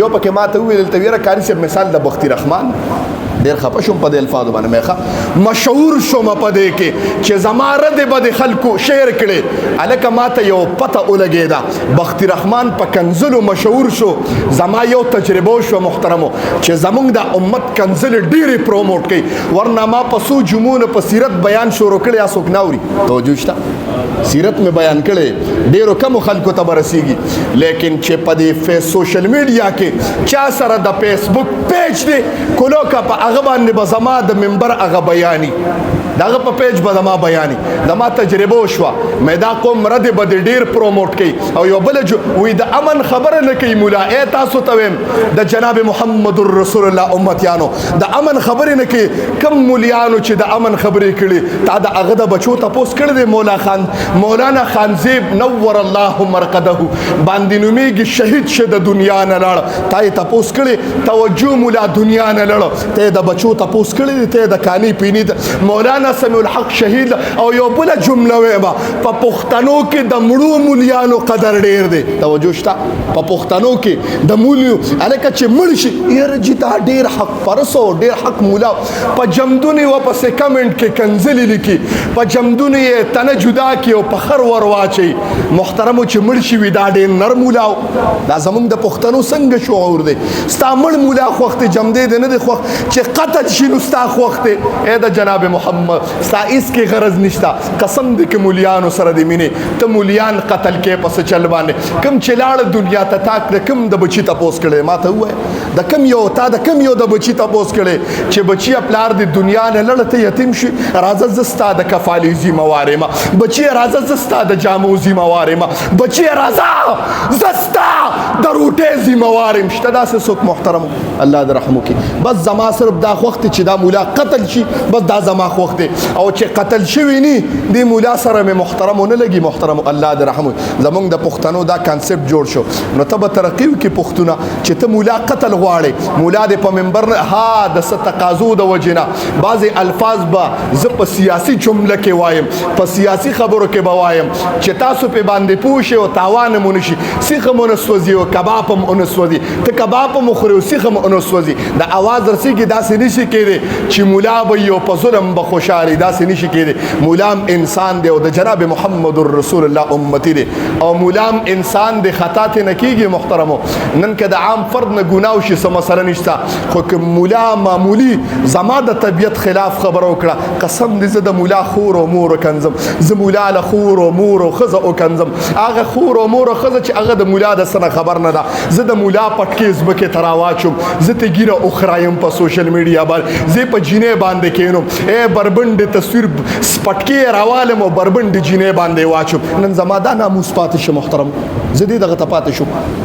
یو پکې ماته وویل ته ویره کاري صاحب مثال د بختي رحمان ډېر خفه شوم په دې الفاظو باندې مې مشهور شوم په دې کې چې زما رد به د خلکو شعر کړي هلکه ماته یو پته ولګېده بختي رحمان په کنزلو مشهور شو زما یو تجربه شوه محترمو چې زمونږ د امت کنزل ډېرې پروموټ کوي ورنه ما په څو جمعونو په سیرت بیان شروع کړی یا څوک نه اوري توجه شته سیرت مې بیان کړی ډېرو کمو خلکو ته به رسیږي لیکن چې په دې سوشل میډیا کې چا سره د فیسبوک پیج دی کلوکه په هغه باندې به زما د منبر هغه بیاني د هغه په پیج به زما بیاني زما تجربه وشوه مې دا قوم رد به د ډېر پروموټ کوي او یو بله وایي د امن خبره نه کوي ملا تاسو ته ویم د جناب محمد رسول الله امتیانو د امن خبرې نه کوي کم مولیانو چې د امن خبرې کړي تا د هغه د بچو تپوس کړی دی مولانا خانزیب نور الله مرقده باندې نومیږي شهید شه د دنیا نه لاړ تا یې تپوس کړی توجه مولا دنیا نه لاړ ته د بچو تپوس کړی ته د کانی پینی مولانا سمیع الحق شهید او یو بل جمله وایم په پښتنو کې د مړو مولیانو قدر ډیر دی توجه شته په پښتنو کې د مولیو الکه چې مړ شي یره جتا ډیر حق پرسو ډیر حق مولا په جمدونی و په کمنټ کې کنزلی لیکي په جمدونی تنه جدا کی او په خر ور واچي محترمو چې مړ شي وي دا ډیر نر مولا دا زمونږ د پښتنو څنګه شعور دی ستا مړ مولا خوخت جمدې دی نه دی خوخ چې قتل شي نو ستا خوخت اے د جناب محمد ستا اس کې غرض نشتا قسم دې کې مولیانو سره دې مینې ته مولیان قتل کې پس چل باندې کم چې لاړ دنیا ته تاک کم د بچی تپوس کړي ما ته وای د کم یو تا د کم یو د بچی تپوس کړي چې بچی پلار د دنیا نه لړته یتیم شي راځه زستا د کفالی ذمہ واره ما بچی راځه زستا د جامو ذمہ واره ما بچی راځه زستا د روټه ذمہ واره مشته داسې څوک محترم الله دې رحم وکړي بس زما صرف دا وخت چې دا مولا قتل شي بس دا زما وخت او چې قتل شوی نی دی مولا سره مې محترم نه لګي محترم الله دې رحم زمونږ د پښتنو دا کانسپټ جوړ شو نو ته به ترقی وکړي پښتونه چې ته مولا قتل غواړي مولا دې په منبر ها د څه تقاضو د وجنه بعضې الفاظ به زه په سیاسي جمله کې وایم په سیاسي خبرو کې به وایم چې تاسو په باندې پوه شئ او تاوان مو نه شي سیخ مو نه سوځي او کباب هم ونه سوځي ته کباب هم وخورې او سیخ هم ونه سوځي د اواز رسېږي داسې نشي کېدی چې مولا به یو په ظلم به خوشحالي داسې نشي کېدی مولام انسان دی او د جناب محمد رسول الله امتی دی او مولام انسان دی خطا ته نه کېږي محترمو نن که د عام فرد نه ګناه وشي څه مسله نشته خو که مولا معمولي زما د طبیعت خلاف خبره وکړه قسم دې زه د مولا خور او مور کنځم زه مولا له خور او مور او ښځه وکنځم هغه خور او مور او ښځه چې هغه د مولا د څه نه خبر نه ده زه د مولا پټکې ځمکې ته راواچوم زه ته ګیره وخرایم په سوشل میډیا باندې زه په جینۍ باندې کینم ای بربنډ تصویر سپټکې راوالم او بربنډ جینۍ باندې واچوم نن زما دا ناموس پاتې شه محترم زه دې دغه ته پاتې شم